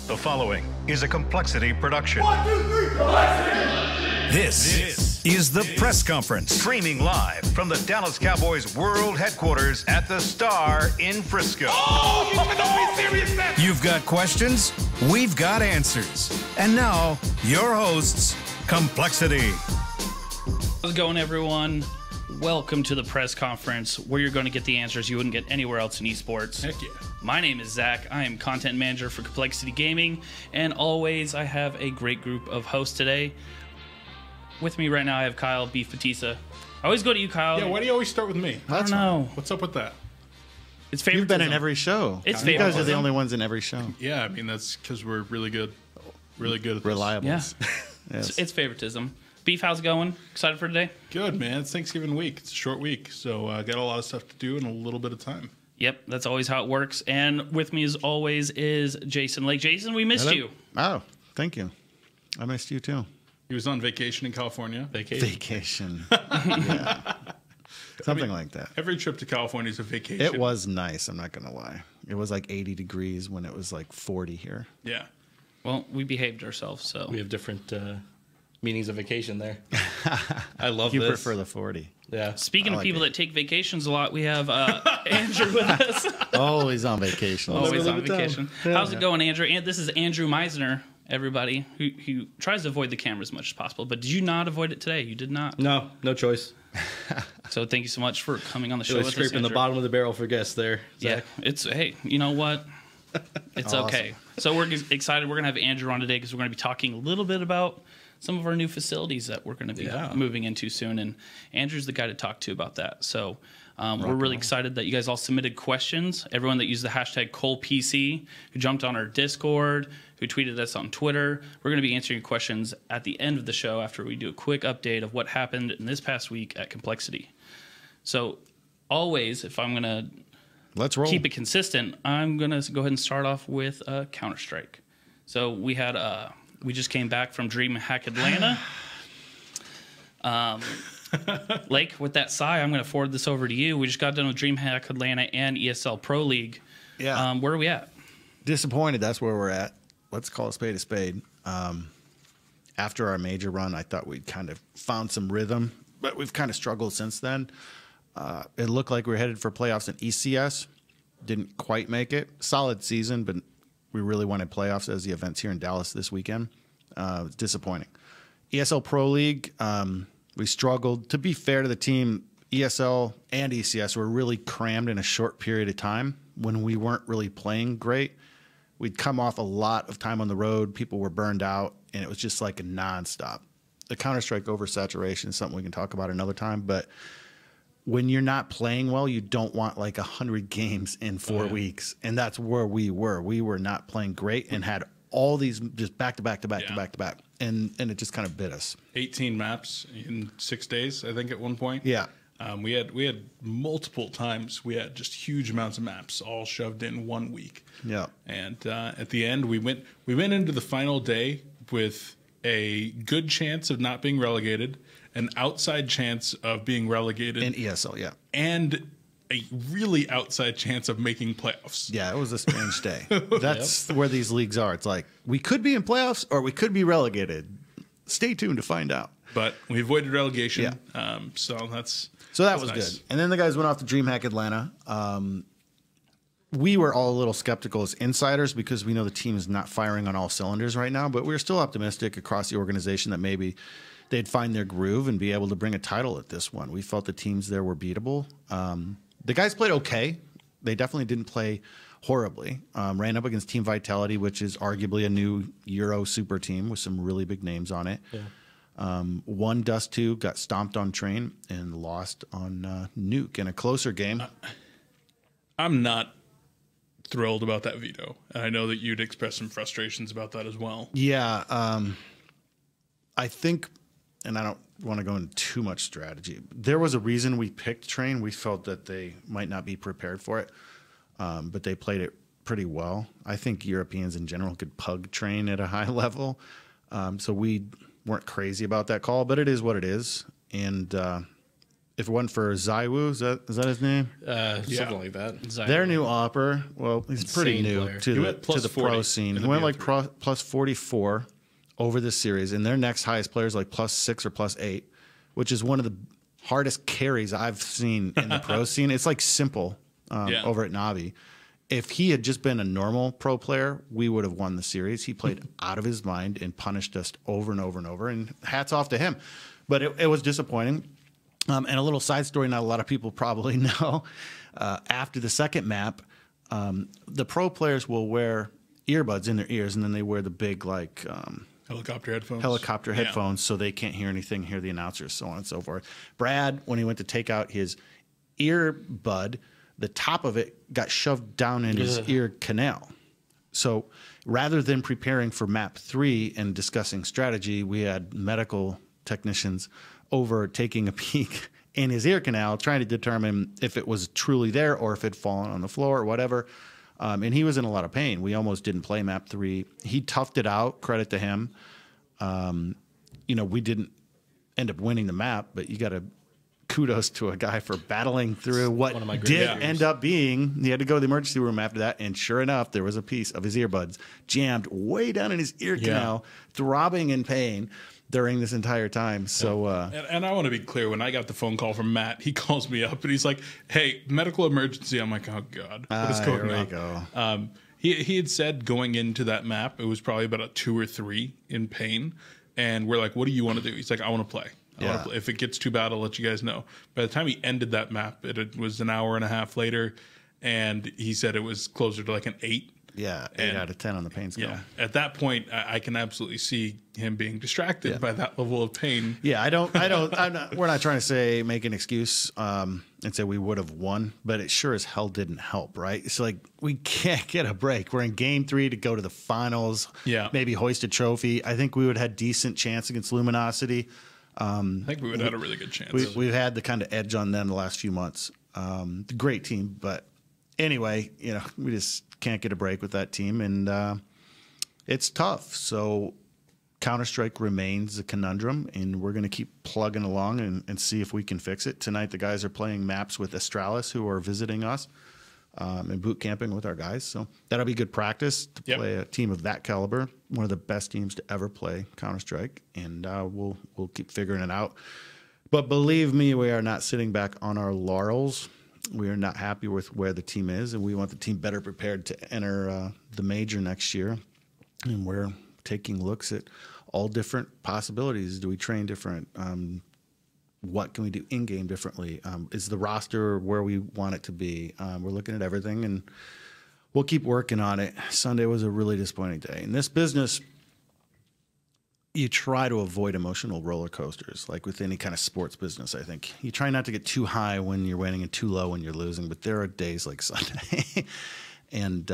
The following is a compLexity production. 1, 2, 3, compLexity! This is the press conference, streaming live from the Dallas Cowboys World Headquarters at the Star in Frisco. Oh, you don't be serious, man! You've got questions, we've got answers. And now, your hosts, compLexity. How's it going, everyone? Welcome to the press conference, where you're going to get the answers you wouldn't get anywhere else in esports. Heck yeah. My name is Zach. I am content manager for compLexity Gaming, and always I have a great group of hosts today. With me right now, I have Kyle Beef Batista. I always go to you, Kyle. Yeah, why do you always start with me? I don't know. What's up with that? It's favoritism. You've been in every show. It's You guys are the favoritism. only ones in every show. Yeah, I mean, that's because we're really good. Really good at this. Reliable. Yeah. Yes. It's favoritism. Beef, how's it going? Excited for today? Good, man. It's Thanksgiving week. It's a short week, so I got a lot of stuff to do in a little bit of time. Yep, that's always how it works. And with me, as always, is Jason Lake. Jason, we missed Hello. you. Oh, thank you. I missed you too. He was on vacation in California. Vacation. Yeah. Something like that. Every trip to California is a vacation. It was nice, I'm not going to lie. It was like 80 degrees when it was like 40 here. Yeah. Well, we behaved ourselves, so. We have different meanings of vacation there. I love You this. prefer the 40. Yeah. Speaking I of like people it. that take vacations a lot, we have Andrew with us. Always on vacation. Always never on live it down. vacation. How's it going, Andrew? And this is Andrew Miesner, everybody, who tries to avoid the camera as much as possible. But did you not avoid it today? You did not. No choice. So thank you so much for coming on the show Really with us, scraping the Andrew. bottom of the barrel for guests there. Yeah, Zach. it's, hey, you know what? It's Awesome. okay. So we're excited. We're going to have Andrew on today because we're going to be talking a little bit about some of our new facilities that we're going to be moving into soon. And Andrew's the guy to talk to about that. So we're really excited that you guys all submitted questions. Everyone that used the hashtag CoLPC, who jumped on our Discord, who tweeted us on Twitter. We're going to be answering your questions at the end of the show after we do a quick update of what happened in this past week at compLexity. So always, if I'm going to Let's roll. keep it consistent, I'm going to go ahead and start off with Counter-Strike. So we had we just came back from DreamHack Atlanta. Lake, with that sigh, I'm going to forward this over to you. We just got done with DreamHack Atlanta and ESL Pro League. Yeah. Where are we at? Disappointed. That's where we're at. Let's call a spade a spade. After our major run, I thought we'd kind of found some rhythm, but we've kind of struggled since then. It looked like we were headed for playoffs in ECS. Didn't quite make it. Solid season, but we really wanted playoffs as the events here in Dallas this weekend. It's disappointing. ESL Pro League, we struggled. To be fair to the team, ESL and ECS were really crammed in a short period of time when we weren't really playing great. We'd come off a lot of time on the road. People were burned out, and it was just like a nonstop. The Counter-Strike oversaturation is something we can talk about another time, but when you're not playing well, you don't want like 100 games in 4 weeks. And that's where we were. We were not playing great and had all these just back to back to back to back to back. And it just kind of bit us. 18 maps in 6 days, I think, at one point. Yeah. We had multiple times. We had just huge amounts of maps all shoved in 1 week. Yeah. And at the end, we went into the final day with a good chance of not being relegated, an outside chance of being relegated, In ESL, yeah. and a really outside chance of making playoffs. Yeah, it was a strange day. That's where these leagues are. It's like we could be in playoffs or we could be relegated. Stay tuned to find out. But we avoided relegation. Yeah. So that's That was nice. good. And then the guys went off to DreamHack Atlanta. We were all a little skeptical as insiders because we know the team is not firing on all cylinders right now, but we were still optimistic across the organization that maybe they'd find their groove and be able to bring a title at this one. We felt the teams there were beatable. The guys played okay. They definitely didn't play horribly. Ran up against Team Vitality, which is arguably a new Euro super team with some really big names on it. Yeah. Won Dust 2, got stomped on Train, and lost on Nuke in a closer game. I'm not thrilled about that veto. And I know that you'd express some frustrations about that as well. Yeah. I think, and I don't want to go into too much strategy, there was a reason we picked Train. We felt that they might not be prepared for it, but they played it pretty well. I think Europeans in general could pug Train at a high level. So we weren't crazy about that call, but it is what it is. And if it wasn't for Zaiwu, is that his name? Something like that. Their new opper. Well, he's pretty new player. to the pro scene. He went like plus 44 over this series, and their next highest player is like plus 6 or plus 8, which is one of the hardest carries I've seen in the pro scene. It's like simple over at Navi. If he had just been a normal pro player, we would have won the series. He played out of his mind and punished us over and over and over, and hats off to him. But it was disappointing. And a little side story not a lot of people probably know. After the second map, the pro players will wear earbuds in their ears, and then they wear the big like helicopter headphones so they can't hear anything, hear the announcers, so on and so forth. Brad, when he went to take out his earbud, the top of it got shoved down in his ear canal. So rather than preparing for map 3 and discussing strategy, we had medical technicians over taking a peek in his ear canal, trying to determine if it was truly there or if it had fallen on the floor or whatever. And he was in a lot of pain. We almost didn't play map 3. He toughed it out, credit to him. We didn't end up winning the map, but you got to kudos to a guy for battling through what did end up being. He had to go to the emergency room after that, and sure enough, there was a piece of his earbuds jammed way down in his ear canal, throbbing in pain during this entire time. So, and I want to be clear, when I got the phone call from Matt, he calls me up and he's like, "Hey, medical emergency." I'm like, "Oh God, what is going on?" Go. He had said going into that map, it was probably about a 2 or 3 in pain, and we're like, "What do you want to do?" He's like, "I want to play. If it gets too bad, I'll let you guys know." By the time he ended that map, it was an hour and a half later, and he said it was closer to like an 8. Yeah, 8 out of 10 on the pain scale. Yeah, at that point, I can absolutely see him being distracted by that level of pain. Yeah, we're not trying to say make an excuse and say we would have won, but it sure as hell didn't help, right? It's like we can't get a break. We're in game 3 to go to the finals. Yeah, maybe hoist a trophy. I think we would have had decent chance against Luminosity. I think we would have had a really good chance. We've had the kind of edge on them the last few months. Great team, but anyway, we just can't get a break with that team, and it's tough. So Counter-Strike remains a conundrum, and we're going to keep plugging along and see if we can fix it. Tonight, the guys are playing maps with Astralis, who are visiting us and boot camping with our guys. So that'll be good practice to play a team of that caliber, one of the best teams to ever play Counter-Strike, and we'll keep figuring it out. But believe me, we are not sitting back on our laurels. We are not happy with where the team is, and we want the team better prepared to enter the major next year. And we're taking looks at all different possibilities. Do we train different? What can we do in-game differently? Is the roster where we want it to be? We're looking at everything, and we'll keep working on it. Sunday was a really disappointing day. In this business, you try to avoid emotional roller coasters, like with any kind of sports business, I think. You try not to get too high when you're winning and too low when you're losing, but there are days like Sunday. And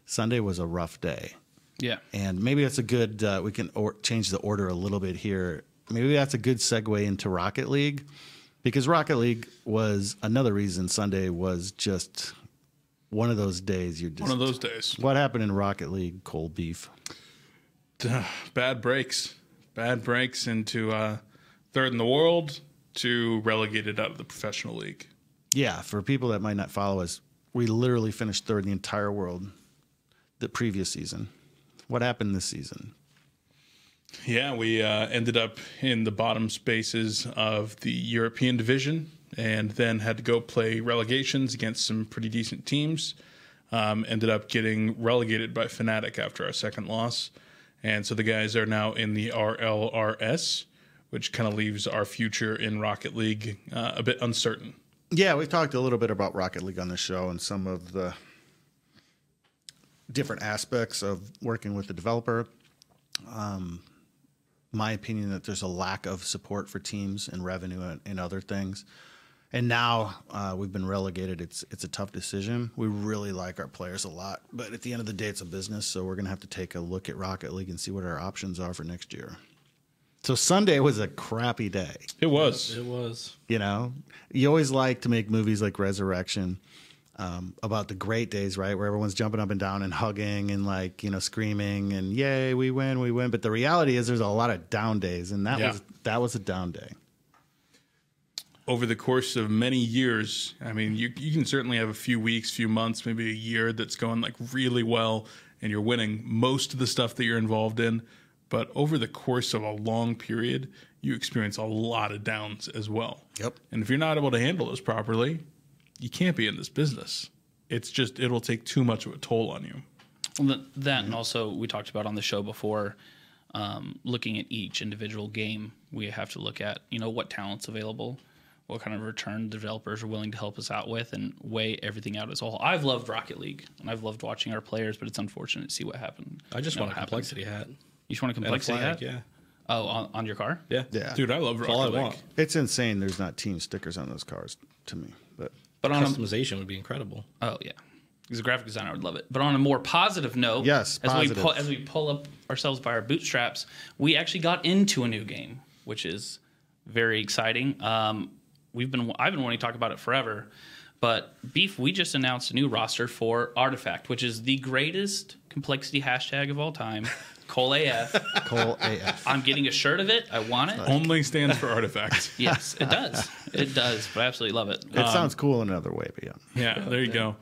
Sunday was a rough day. Yeah. And maybe that's a good we can change the order a little bit here. Maybe that's a good segue into Rocket League, because Rocket League was another reason Sunday was just one of those days. One of those days. What happened in Rocket League, Cold Beef? Bad breaks into third in the world to relegated out of the professional league. Yeah, for people that might not follow us, we literally finished third in the entire world the previous season. What happened this season? Yeah, we ended up in the bottom spaces of the European division, and then had to go play relegations against some pretty decent teams. Ended up getting relegated by Fnatic after our second loss. And so the guys are now in the RLRS, which kind of leaves our future in Rocket League a bit uncertain. Yeah, we've talked a little bit about Rocket League on the show and some of the different aspects of working with the developer. My opinion that there's a lack of support for teams and revenue and other things. And now we've been relegated. It's a tough decision. We really like our players a lot, but at the end of the day, it's a business. So we're going to have to take a look at Rocket League and see what our options are for next year. So Sunday was a crappy day. It was. It was. You always like to make movies like Resurrection about the great days, right, where everyone's jumping up and down and hugging and screaming and yay, we win. But the reality is, there's a lot of down days, and that was a down day. over the course of many years, I mean, you can certainly have a few weeks, few months, maybe a year that's going like really well and you're winning most of the stuff that you're involved in. But over the course of a long period, you experience a lot of downs as well. Yep. And if you're not able to handle those properly, you can't be in this business. It's just, it'll take too much of a toll on you. Well, that and also we talked about on the show before, looking at each individual game, we have to look at, what talent's available, what kind of return developers are willing to help us out with, and weigh everything out as a whole. I've loved Rocket League, and I've loved watching our players, but it's unfortunate to see what happened. I just want a complexity hat. You just want a complexity hat? Yeah. Oh, on your car? Yeah. Dude, I love Rocket all I League. want. It's insane there's not team stickers on those cars to me. But on Customization would be incredible. Oh, yeah. As a graphic designer, I would love it. But on a more positive note, yes, as we pull up ourselves by our bootstraps, we actually got into a new game, which is very exciting. I've been wanting to talk about it forever. But Beef, we just announced a new roster for Artifact, which is the greatest complexity hashtag of all time. coLAF. coLAF. I'm getting a shirt of it. I want it. Only stands for Artifact. Yes, it does. It does. But I absolutely love it. It sounds cool in another way, but yeah. Yeah, there you go.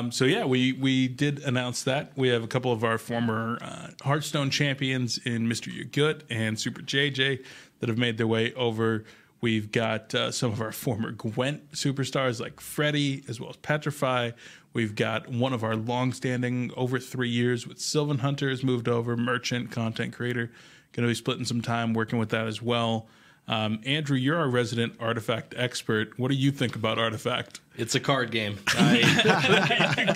So yeah, we did announce that. We have a couple of our former Hearthstone champions in Mr. Yagut and Super JJ that have made their way over. We've got some of our former Gwent superstars like Freddy, as well as Petrify. We've got one of our long-standing, over 3 years with Sylvan Hunters moved over, merchant, content creator. Going to be splitting some time working with that as well. Andrew, you're our resident Artifact expert. What do you think about Artifact? It's a card game. I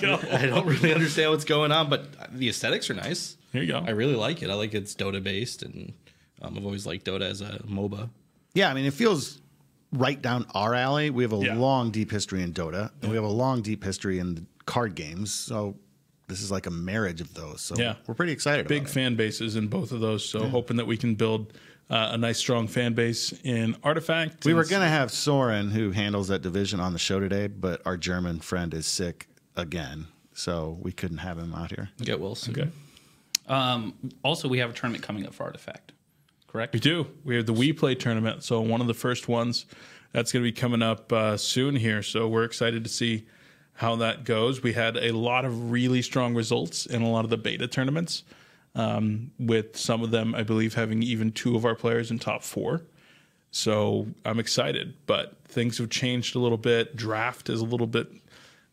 don't really understand what's going on, but the aesthetics are nice. Here you go. I really like it. I like it's Dota based, and I've always liked Dota as a MOBA. Yeah, I mean, it feels right down our alley. We have a long, deep history in Dota, and we have a long, deep history in the card games. So this is like a marriage of those. So we're pretty excited Big about it. fan bases in both of those. So hoping that we can build a nice, strong fan base in Artifact. We were going to have Soren, who handles that division, on the show today, but our German friend is sick again, so we couldn't have him out here. Get Wilson. Okay. Also, we have a tournament coming up for Artifact. Correct? We do. We have the WePlay Tournament, so one of the first ones that's going to be coming up soon here. So we're excited to see how that goes. We had a lot of really strong results in a lot of the beta tournaments, with some of them, I believe, having even 2 of our players in top 4. So I'm excited, but things have changed a little bit. Draft is a little bit...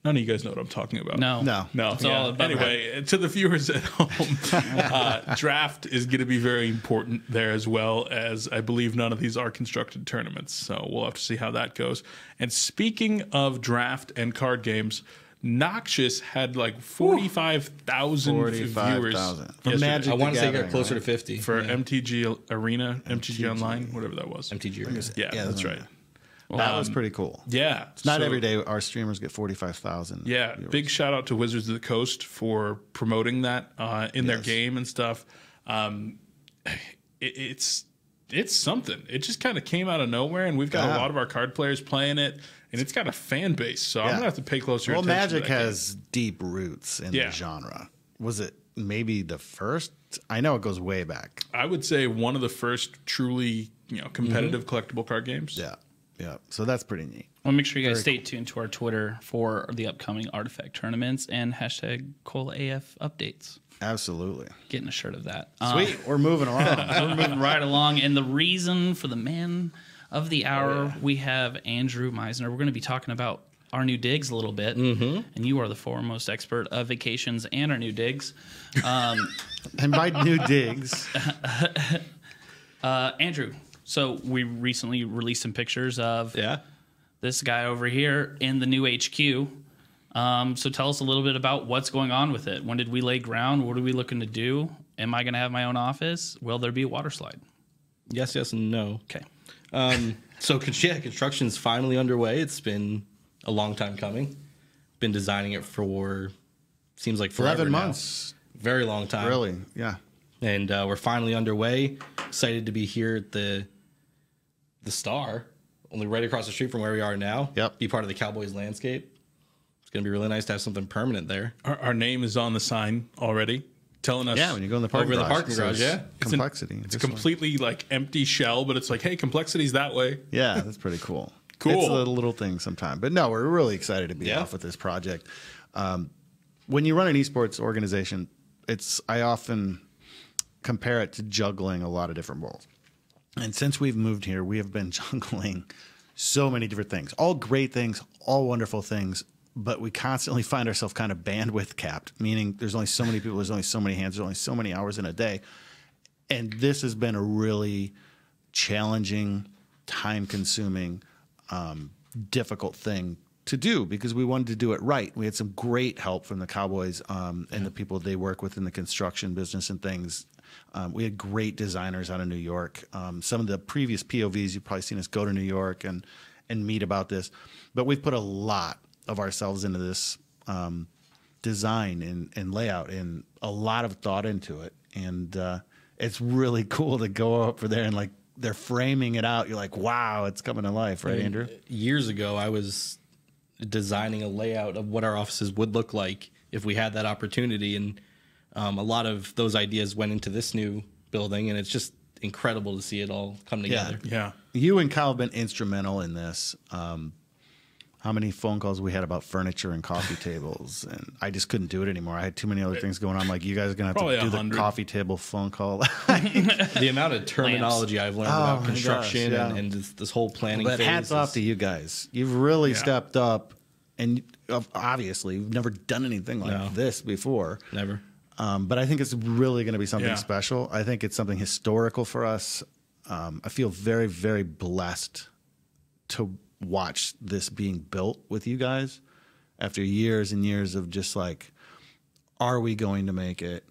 None of you guys know what I'm talking about. No. It's all about anyway, to the viewers at home, draft is going to be very important there, as well as I believe none of these are constructed tournaments. So we'll have to see how that goes. And speaking of draft and card games, Noxious had like 45,000 viewers. For Magic I want to say it got Gathering, closer right? to 50. For MTG Arena, MTG Online, whatever that was. MTG Arena. Yeah, that's right. That was pretty cool. Yeah. It's not every day our streamers get 45,000. Yeah, viewers. big shout out to Wizards of the Coast for promoting that in their game and stuff. It's something. It just kind of came out of nowhere, and we've got a lot of our card players playing it, and it's got a fan base. So I'm gonna have to pay closer attention. Well, Magic to that has deep roots in the genre. Was it maybe the first? I know it goes way back. I would say one of the first truly competitive collectible card games. Yeah. So that's pretty neat. Well, make sure you guys stay tuned to our Twitter for the upcoming Artifact tournaments and #coLAF updates. Absolutely. Getting a shirt of that. Sweet. We're moving along. We're moving right along. And the reason for the man of the hour, we have Andrew Miesner. We're going to be talking about our new digs a little bit. And you are the foremost expert of vacations and our new digs. And by new digs. Andrew, so we recently released some pictures of this guy over here in the new HQ. So tell us a little bit about what's going on with it. When did we lay ground? What are we looking to do? Am I going to have my own office? Will there be a water slide? Yes, and no. Okay. So construction's finally underway. It's been a long time coming. Been designing it for, seems like forever 11 now. months. Very long time. Really? Yeah. And we're finally underway. Excited to be here at the Star, only right across the street from where we are now. Yep. Be part of the Cowboys landscape. It's going to be really nice to have something permanent there. Our name is on the sign already, telling us. Yeah, when you go in the parking Over the garage. parking garage, yeah. Complexity. It's a completely like empty shell, but it's like, hey, complexity's that way. Yeah, that's pretty cool. Cool. It's a little thing sometimes. But no, we're really excited to be off with this project. When you run an esports organization, I often compare it to juggling a lot of different balls. And since we've moved here, we have been juggling so many different things, all great things, all wonderful things, but we constantly find ourselves kind of bandwidth capped, meaning there's only so many people, there's only so many hands, there's only so many hours in a day. And this has been a really challenging, time-consuming, difficult thing to do because we wanted to do it right. We had some great help from the Cowboys and the people they work with in the construction business and things. We had great designers out of New York. Some of the previous POVs, you've probably seen us go to New York and meet about this. But we've put a lot of ourselves into this design and layout and a lot of thought into it. And it's really cool to go over there and like they're framing it out. You're like, wow, it's coming to life, right, Andrew? Years ago, I was designing a layout of what our offices would look like if we had that opportunity. And a lot of those ideas went into this new building, and it's just incredible to see it all come together. Yeah. You and Kyle have been instrumental in this. How many phone calls we had about furniture and coffee tables, and I just couldn't do it anymore. I had too many other things going on. I'm like, you guys are going to have to do 100. the coffee table phone call. The amount of terminology I've learned about construction gosh, yeah. and this whole planning But phase. hats off to you guys. You've really stepped up, and obviously you've never done anything like this before. Never. But I think it's really going to be something special. I think it's something historical for us. I feel very, very blessed to watch this being built with you guys after years and years of just like, are we going to make it?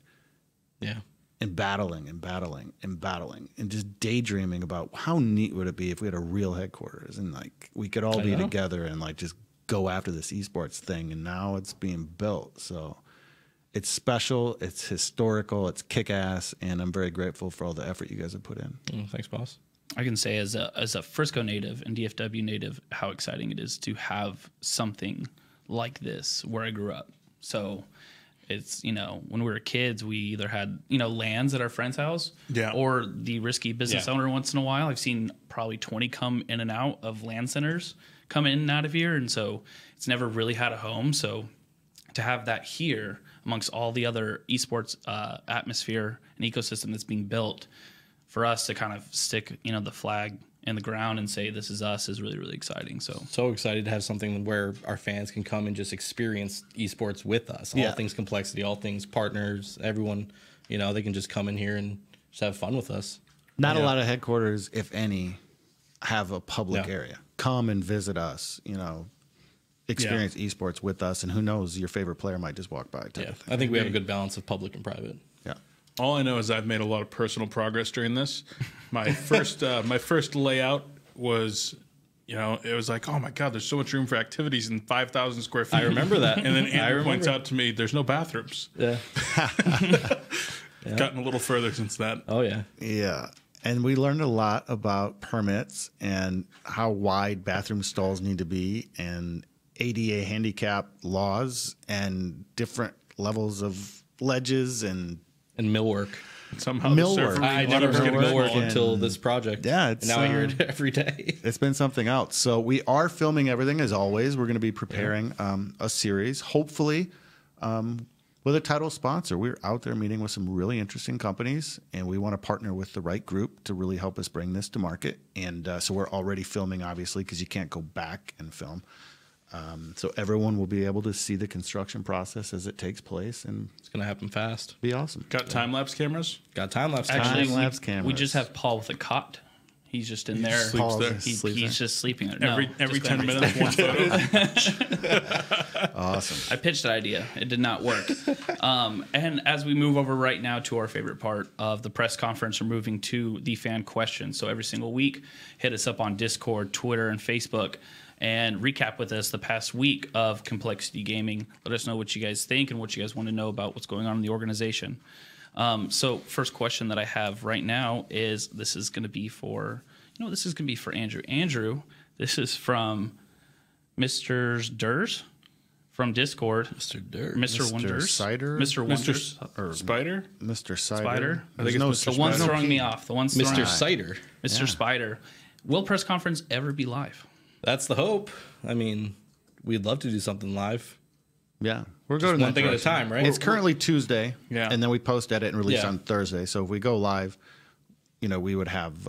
Yeah. And battling and battling and battling and just daydreaming about how neat would it be if we had a real headquarters and like we could all be together and like just go after this esports thing. And now it's being built. So it's special, it's historical, it's kick-ass, and I'm very grateful for all the effort you guys have put in. Thanks, boss. I can say as a Frisco native and DFW native, how exciting it is to have something like this where I grew up. So it's, when we were kids, we either had, lands at our friend's house or the risky business owner once in a while. I've seen probably 20 come in and out of land centers come in and out of here. And so it's never really had a home. So to have that here amongst all the other esports atmosphere and ecosystem that's being built, for us to kind of stick, the flag in the ground and say this is us is really, really exciting. So excited to have something where our fans can come and just experience esports with us. All things complexity, all things partners, everyone, they can just come in here and just have fun with us. Not a lot of headquarters, if any, have a public area. Come and visit us, experience esports with us, and who knows, your favorite player might just walk by. I think we have a good balance of public and private. Yeah. All I know is I've made a lot of personal progress during this. My first layout was, it was like, oh my God, there's so much room for activities in 5,000 square feet. I remember that. And then Andrew points out to me, there's no bathrooms. Yeah. Gotten a little further since that. Oh yeah. Yeah. And we learned a lot about permits and how wide bathroom stalls need to be and ADA handicap laws and different levels of ledges and millwork. Somehow millwork. I never skipped millwork until this project. Yeah, and now I hear it every day. It's been something else. So we are filming everything as always. We're going to be preparing a series, hopefully with a title sponsor. We're out there meeting with some really interesting companies, and we want to partner with the right group to really help us bring this to market. And so we're already filming, obviously, because you can't go back and film. So everyone will be able to see the construction process as it takes place, and it's going to happen fast. Be awesome. Got time-lapse cameras? Got time-lapse Actually, cameras. we just have Paul with a cot. He's just in there. Sleeps there. He's just sleeping there. Every 10 minutes, one photo. Awesome. I pitched that idea. It did not work. And as we move over right now to our favorite part of the press conference, we're moving to the fan questions. So every single week, hit us up on Discord, Twitter, and Facebook, and recap with us the past week of compLexity Gaming. Let us know what you guys think and what you guys want to know about what's going on in the organization. So first question that I have right now is, this is going to be for Andrew. Andrew, this is from Mr. Durs from Discord. Mr. Durs. Mr. Wonders. Cider? Mr. Wonders. Spider? Mr. Cider. Spider? I think it's The Mr. one's Spider. throwing me off. The one's throwing Mr. Cider. Mr. Spider. Will press conference ever be live? That's the hope. I mean, we'd love to do something live. Yeah, we're Just going one thing at a time, right? It's currently Tuesday, Yeah. and then we post edit and release on Thursday. So if we go live, we would have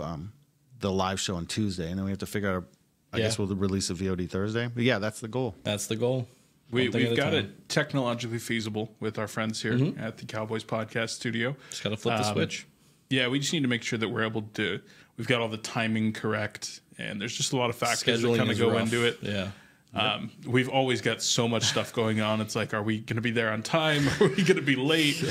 the live show on Tuesday, and then we have to figure out. I guess we'll release a VOD Thursday. But yeah, that's the goal. That's the goal. We've got it technologically feasible with our friends here at the Cowboys Podcast Studio. Just got to flip the switch. Yeah, we just need to make sure that we're able to. We've got all the timing correct, and there's just a lot of factors that kind of go into it. Yeah. We've always got so much stuff going on. It's like, are we going to be there on time? Are we going to be late?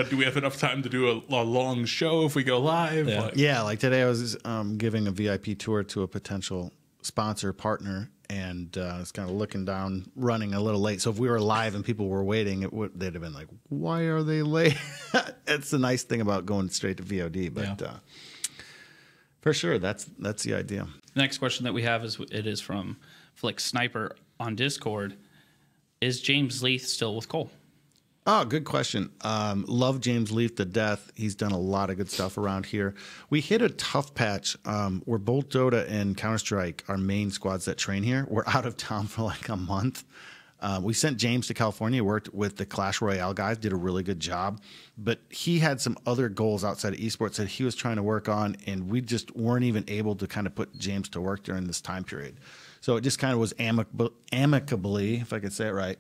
Do we have enough time to do a long show if we go live? Yeah, like today I was giving a VIP tour to a potential sponsor partner, and I was kind of looking down, running a little late. So if we were live and people were waiting, they'd have been like, why are they late? It's the nice thing about going straight to VOD. But for sure, that's the idea. The next question that we have is from FenixSniper on Discord. Is James Leath still with Cole? Oh, good question. Love James Leath to death. He's done a lot of good stuff around here. We hit a tough patch where both Dota and Counter-Strike, our main squads that train here, were out of town for like a month. We sent James to California, worked with the Clash Royale guys, did a really good job. But he had some other goals outside of esports that he was trying to work on, and we just weren't even able to kind of put James to work during this time period. So it just kind of was amicably, if I could say it right,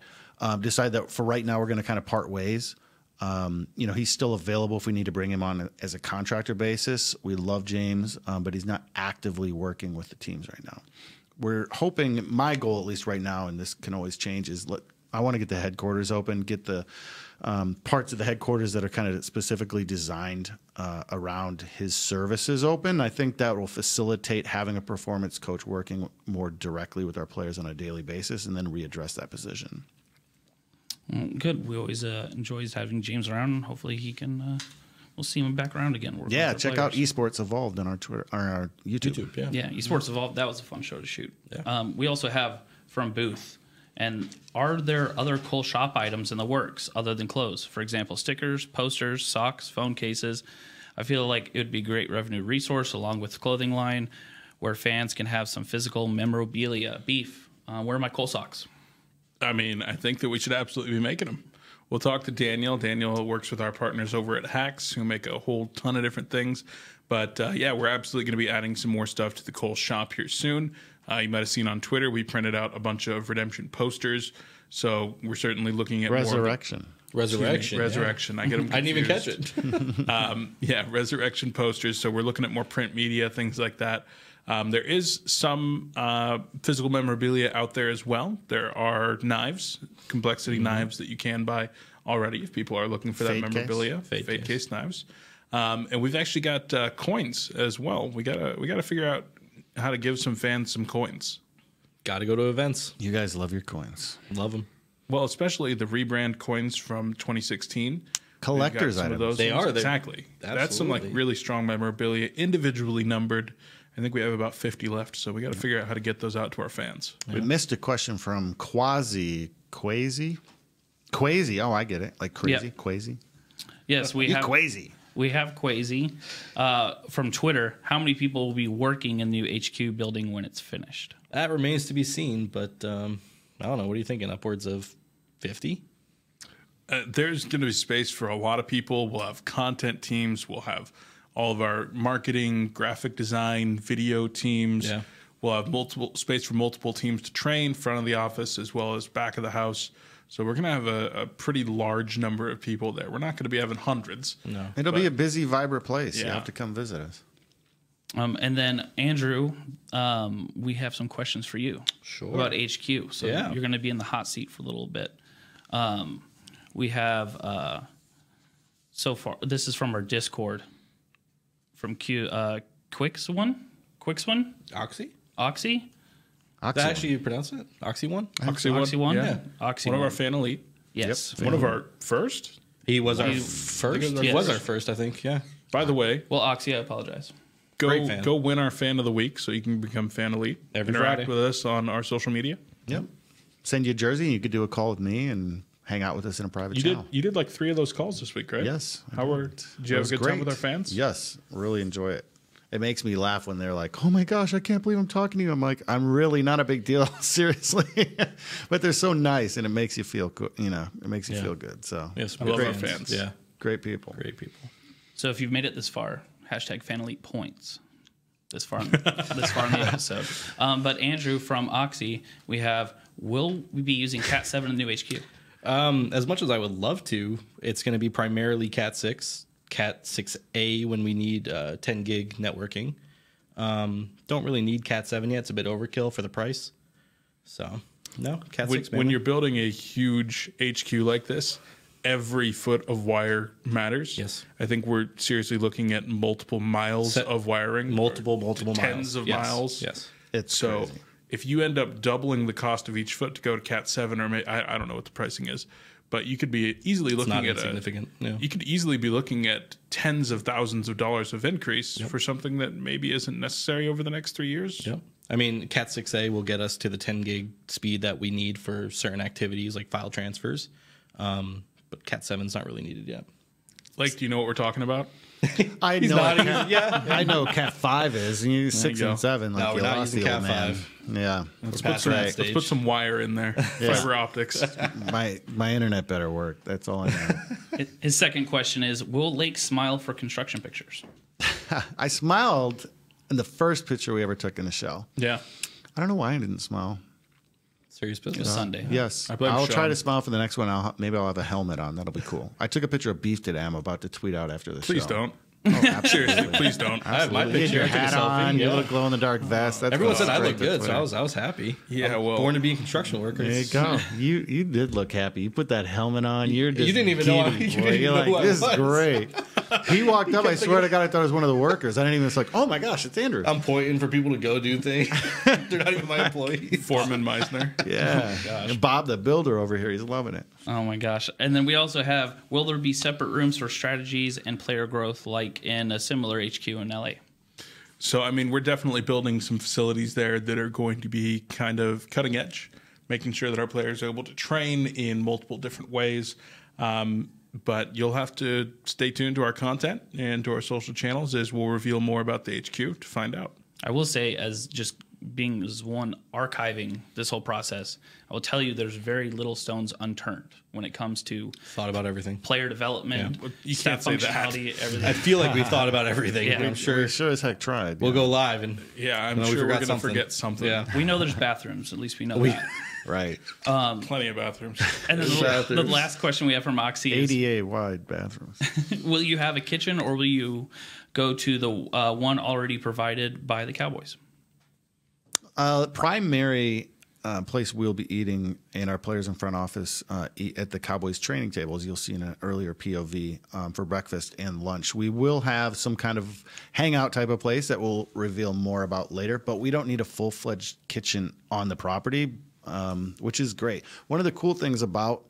decided that for right now we're going to kind of part ways. He's still available if we need to bring him on as a contractor basis. We love James, but he's not actively working with the teams right now. We're hoping, my goal at least right now, and this can always change, is I want to get the headquarters open, get the parts of the headquarters that are kind of specifically designed around his services open. I think that will facilitate having a performance coach working more directly with our players on a daily basis, and then readdress that position. Good. We always enjoy having James around. Hopefully he can. We'll see him back around again. Yeah, check out Esports Evolved on our Twitter or our YouTube. Yeah, Esports Evolved. That was a fun show to shoot. Yeah. We also have from Booth. And are there other cool shop items in the works other than clothes? For example, stickers, posters, socks, phone cases. I feel like it would be a great revenue resource along with the clothing line where fans can have some physical memorabilia. Beef, where are my coal socks? I mean, I think that we should absolutely be making them. We'll talk to Daniel. Daniel works with our partners over at Hacks who make a whole ton of different things. But, we're absolutely going to be adding some more stuff to the Cole shop here soon. You might have seen on Twitter, we printed out a bunch of Redemption posters. So we're certainly looking at Resurrection. Resurrection. I get them confused. I didn't even catch it. Resurrection posters. So we're looking at more print media, things like that. There is some physical memorabilia out there as well. There are knives, compLexity knives that you can buy already if people are looking for that memorabilia. Fate case knives. And we've actually got coins as well. We gotta figure out how to give some fans some coins. Got to go to events. You guys love your coins. Love them. Well, especially the rebrand coins from 2016. Collector's items. Those they ones. are. Exactly. Absolutely. That's some like really strong memorabilia, individually numbered. I think we have about 50 left, so we got to figure out how to get those out to our fans. We missed a question from KwayZee. KwayZee. Oh, I get it. Like crazy. Yep. KwayZee. Yes, we have KwayZee. We have KwayZee from Twitter. How many people will be working in the new HQ building when it's finished? That remains to be seen, but I don't know. What are you thinking? Upwards of 50? There's going to be space for a lot of people. We'll have content teams. We'll have all of our marketing, graphic design, video teams. Yeah. We'll have multiple space for multiple teams to train, front of the office as well as back of the house. So we're going to have a pretty large number of people there. We're not going to be having hundreds. No. It'll be a busy, vibrant place. Yeah. You have to come visit us. And then, Andrew, we have some questions for you about HQ. So you're going to be in the hot seat for a little bit. We have, so far, this is from our Discord, from KwayZee? Oxy? Is that actually you pronounce it? Oxiwun? Oxiwun? Yeah. Oxiwun. One of our fan elite. Yes. One of our first. He was our first. He was our first, I think. Yeah. By the way, Well, Oxy, I apologize. go win our fan of the week so you can become fan elite. Every Interact Friday. with us on our social media. Yep. Send you a jersey, and you could do a call with me and hang out with us in a private channel. You did like 3 of those calls this week, right? Yes. Did you have a good time with our fans? Yes. Really enjoy it. it makes me laugh when they're like, "Oh my gosh, I can't believe I'm talking to you." I'm like, "I'm really not a big deal, seriously." But they're so nice, and it makes you feel good. You know, it makes you feel good. So yes, I love our fans. Yeah, great people. great people. So if you've made it this far, #FanElite points. This far in the episode. But Andrew from Oxy, will we be using Cat 7 in the new HQ? As much as I would love to, it's going to be primarily Cat 6, Cat 6A when we need 10 gig networking. Don't really need Cat 7 yet. It's a bit overkill for the price. So, no, Cat 6. When you're building a huge HQ like this, every foot of wire matters. Yes. I think we're seriously looking at multiple miles of wiring. Multiple miles. Tens of miles. Yes. It's so crazy. if you end up doubling the cost of each foot to go to Cat 7, or I don't know what the pricing is, but you could be easily looking at insignificant. You could easily be looking at tens of thousands of dollars of increase for something that maybe isn't necessary over the next 3 years. Yep. I mean, Cat 6A will get us to the 10 gig speed that we need for certain activities like file transfers. But Cat 7's not really needed yet. Like, do you know what we're talking about? I know. I know Cat 5 is. And you 6 and 7. Like, no, we're not using Cat 5. Yeah. Let's put some wire in there. Fiber optics. My internet better work. That's all I know. His second question is, will Lake smile for construction pictures? I smiled in the first picture we ever took in the shell. Yeah. I don't know why I didn't smile. Serious It was business. Sunday. Yes. I'll try to smile for the next one. Maybe I'll have a helmet on. That'll be cool. I took a picture of Beef today. I'm about to tweet out after the show. Please don't. Oh, Seriously, please don't. I have my You had picture. your I took a hat selfie, on. yeah. You look glow in the dark vest. That's Everyone said I straight looked to good, so Twitter. I was happy. Yeah, well, Born to be a construction worker. There you go. You did look happy. You put that helmet on. You're just You didn't even know. giddy, You boy. didn't You're know like, who I this is was. great. He walked up. I swear to God, I thought it was one of the workers. I didn't even. It's like, oh my gosh, it's Andrew. I'm pointing for people to go do things. They're not even my employees. Foreman Miesner. Yeah. And Bob, the builder over here, he's loving it. Oh my gosh. And then we also have, will there be separate rooms for strategies and player growth like in a similar HQ in LA? So, I mean, we're definitely building some facilities there that are going to be kind of cutting edge, making sure that our players are able to train in multiple different ways. But you'll have to stay tuned to our content and to our social channels as we'll reveal more about the HQ to find out. I will say, as just being as one archiving this whole process, I will tell you there's very little stones unturned when it comes to Thought about everything. player development, Well, you staff can't say that. functionality, everything. I feel like we've thought about everything. Yeah. I'm sure We sure as heck tried. we'll go live and Yeah, I'm No, we sure we're forgot going to something. forget something. yeah. We know there's bathrooms. At least we know that. Right. Plenty of bathrooms. And then the last question we have from Oxy is, ADA wide bathrooms. will you have a kitchen or will you go to the one already provided by the Cowboys? Primary place we'll be eating and our players in front office eat at the Cowboys training tables. You'll see in an earlier POV for breakfast and lunch. We will have some kind of hangout type of place that we'll reveal more about later, but we don't need a full-fledged kitchen on the property, which is great. One of the cool things about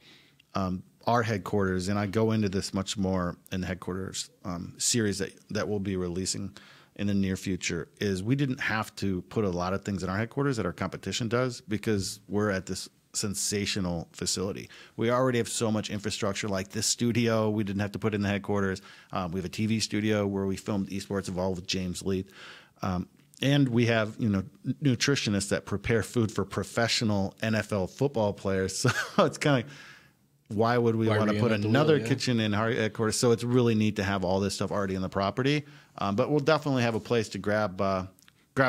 our headquarters, and I go into this much more in the headquarters series that we'll be releasing in the near future, is we didn't have to put a lot of things in our headquarters that our competition does because we're at this sensational facility. We already have so much infrastructure, like this studio we didn't have to put in the headquarters. We have a TV studio where we filmed Esports Evolved with James Leath. And we have, nutritionists that prepare food for professional NFL football players. So it's kind of, why would we want to put another kitchen in our headquarters? So it's really neat to have all this stuff already on the property. But we'll definitely have a place to grab a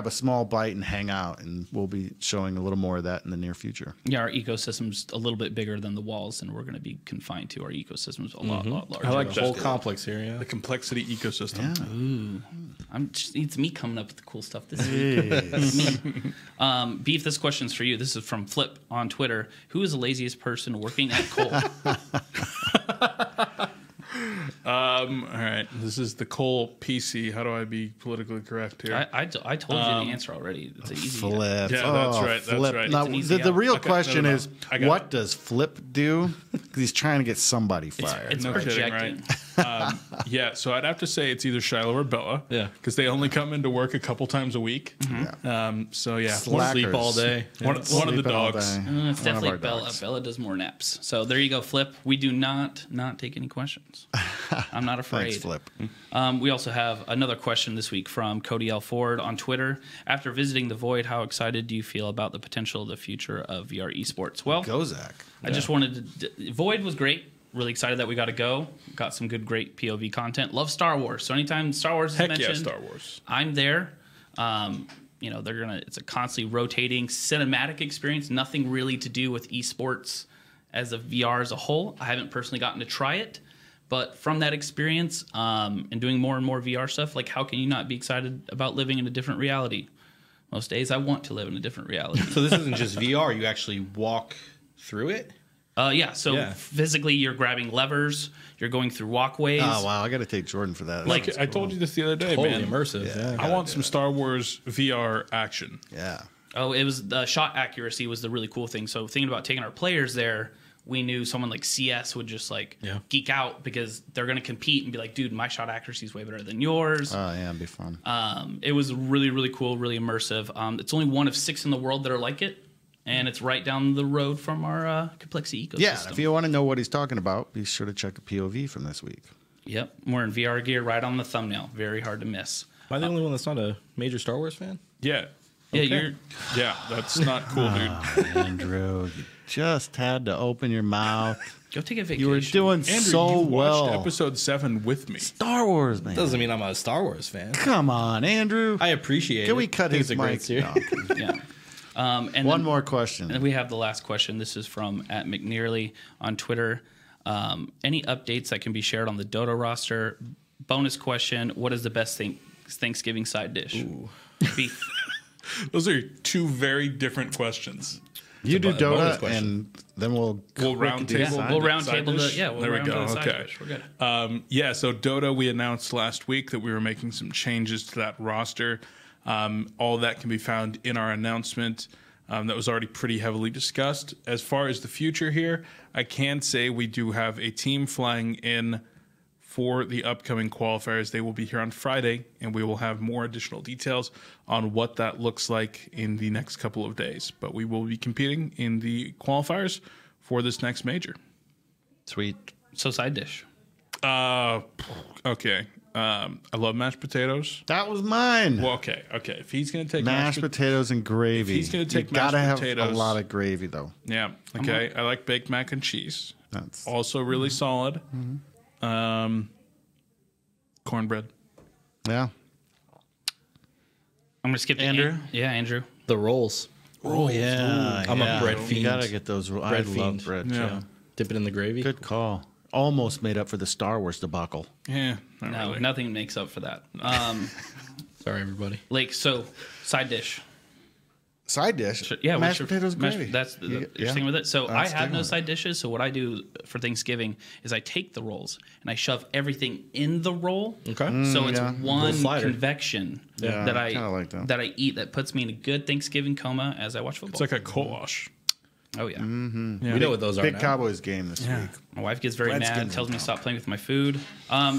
small bite and hang out, and we'll be showing a little more of that in the near future. Yeah, our ecosystem's a little bit bigger than the walls, and we're going to be confined to our ecosystem's a lot larger. I like the whole complex here. Yeah. The complexity ecosystem. It's me coming up with the cool stuff this week. Beef, this question's for you. This is from Fliipp on Twitter. Who is the laziest person working at Cole? All right. This is the Cole PC. How do I be politically correct here? I told you the answer already. It's an easy. Fliipp. Yeah, that's right, that's Fliipp. right. Now, It's an easy the out. real Okay, question no. is, I got what it. does Fliipp do? Because he's trying to get somebody fired. It's No kidding, projecting. right? Yeah, so I'd have to say it's either Shiloh or Bella. Yeah. Because they only come into work a couple times a week. So, yeah. Slackers. Sleep all day. One of the Sleeping all dogs. day. It's One of definitely our Bella. dogs. Bella does more naps. So there you go, Fliipp. We do not take any questions. I'm not afraid. Thanks, Fliipp. We also have another question this week from CodyLFord on Twitter. After visiting the Void, how excited do you feel about the potential of the future of VR esports? Well, Go, Zach. I just wanted to... Void was great. Really excited that we got to go. Got some good, great POV content. Love Star Wars. So anytime Star Wars is mentioned, Star Wars. I'm there. You know, it's a constantly rotating cinematic experience. Nothing really to do with esports as a VR as a whole. I haven't personally gotten to try it, but from that experience and doing more and more VR stuff, like how can you not be excited about living in a different reality? Most days I want to live in a different reality. So this isn't just VR. You actually walk through it? So physically you're grabbing levers, you're going through walkways. Oh, wow. I got to take Jordan for that. Like I told you this the other day, Totally man. immersive. Yeah. I want some Star Wars VR action. Yeah. Oh, it was the shot accuracy was the really cool thing. So thinking about taking our players there, we knew someone like CS would just geek out because they're going to compete and be like, dude, my shot accuracy is way better than yours. Oh, yeah, it'd be fun. It was really, really cool, really immersive. It's only one of 6 in the world that are like it. And it's right down the road from our compLexity ecosystem. Yeah, if you want to know what he's talking about, be sure to check the POV from this week. Yep, we're in VR gear right on the thumbnail. Very hard to miss. Am I the only one that's not a major Star Wars fan? Yeah. Yeah, Okay. Yeah, that's not cool, dude. Andrew, you just had to open your mouth. Go take a vacation. You were doing Andrew, so you well. watched episode 7 with me. Star Wars, man. Doesn't mean I'm a Star Wars fan. Come on, Andrew. I appreciate it. Can we cut I think his it's a great mic? series. No, I'm kidding. Yeah. And One then- more question. And we have the last question. This is from @McNeirly on Twitter. Any updates that can be shared on the DotA roster? Bonus question: what is the best Thanksgiving side dish? Ooh. Beef. Those are 2 very different questions. You do bonus DotA, question. and then we'll round do table. side We'll dish. round table the we'll There we round go. table the side Okay. dish. We're good. So DotA, we announced last week that we were making some changes to that roster. All that can be found in our announcement that was already pretty heavily discussed. As far as the future here, I can say we do have a team flying in for the upcoming qualifiers. They will be here on Friday, and we will have more additional details on what that looks like in the next couple of days. But we will be competing in the qualifiers for this next major. Sweet. So side dish. Okay. I love mashed potatoes. That was mine. Well, okay. If he's going to take Mashed potatoes and gravy. If he's gonna take you gotta mashed have potatoes- a lot of gravy, though. Yeah. Okay. I like baked mac and cheese. That's Also really solid. Cornbread. yeah. I'm gonna skip to Andrew? Andrew. The rolls. Oh yeah, I'm a bread You fiend. gotta get those. I Bread love fiend. bread. Yeah. Yeah. Dip it in the gravy. Good call. Almost made up for the Star Wars debacle. Yeah. Not No, really. nothing makes up for that. Sorry, everybody. So side dish. Side dish. Yeah, mashed potatoes gravy. That's You- you're yeah. sticking with it. So I'm I have sticking no with it. side dishes. So what I do for Thanksgiving is I take the rolls and I shove everything in the roll. Okay. So it's yeah. one Little slider. convection Yeah, that I I kinda like that. that I eat that puts me in a good Thanksgiving coma as I watch football. It's like a kołasz. Oh yeah. We know what those are Big now. Cowboys game this week. My wife gets very Redskins mad, tells in me to town. stop playing with my food.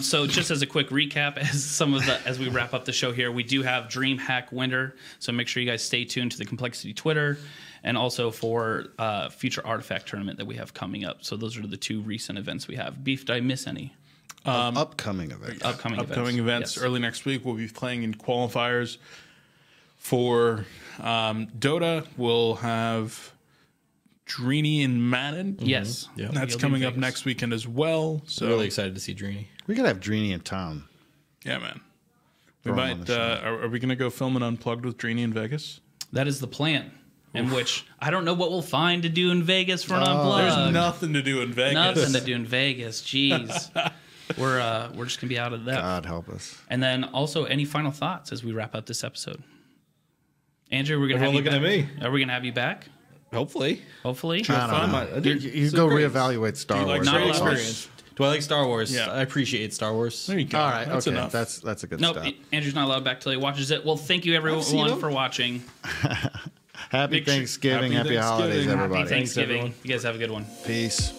So just as a quick recap, as we wrap up the show here, we do have Dream Hack Winter. So make sure you guys stay tuned to the compLexity Twitter and also for future Artifact Tournament that we have coming up. So those are the 2 recent events we have. Beef, did I miss any? Upcoming event. Upcoming events. Yes. Early next week, we'll be playing in qualifiers for DotA. We'll have Drini and Madden. Yes. Yeah. That's You'll be coming in up Vegas. next weekend as well. So Really excited to see Drini. We could have Drini in town. yeah, man. We Throw him on might. the show. Are we going to go film an Unplugged with Drini in Vegas? That is the plan. In which I don't know what we'll find to do in Vegas for an unplugged. There's nothing to do in Vegas. Nothing to do in Vegas. Jeez. We're just gonna be out of that. God help us. And then also, any final thoughts as we wrap up this episode? Andrew, we're gonna Everyone have you looking back. at me. Are we gonna have you back? Hopefully. Hopefully. I don't know. You It's go a great- reevaluate Star you like Wars. Not Star allowed. Wars? experience. Do I like Star Wars? Yeah. I appreciate Star Wars. There you go. All right, That's okay. enough. That's a good Nope. step. Andrew's not allowed back till he watches it. Well, thank you everyone them. for watching. Happy Make sure- Thanksgiving. Happy Happy holidays, Thanksgiving. everybody. Happy Thanksgiving. everyone. You guys have a good one. Peace.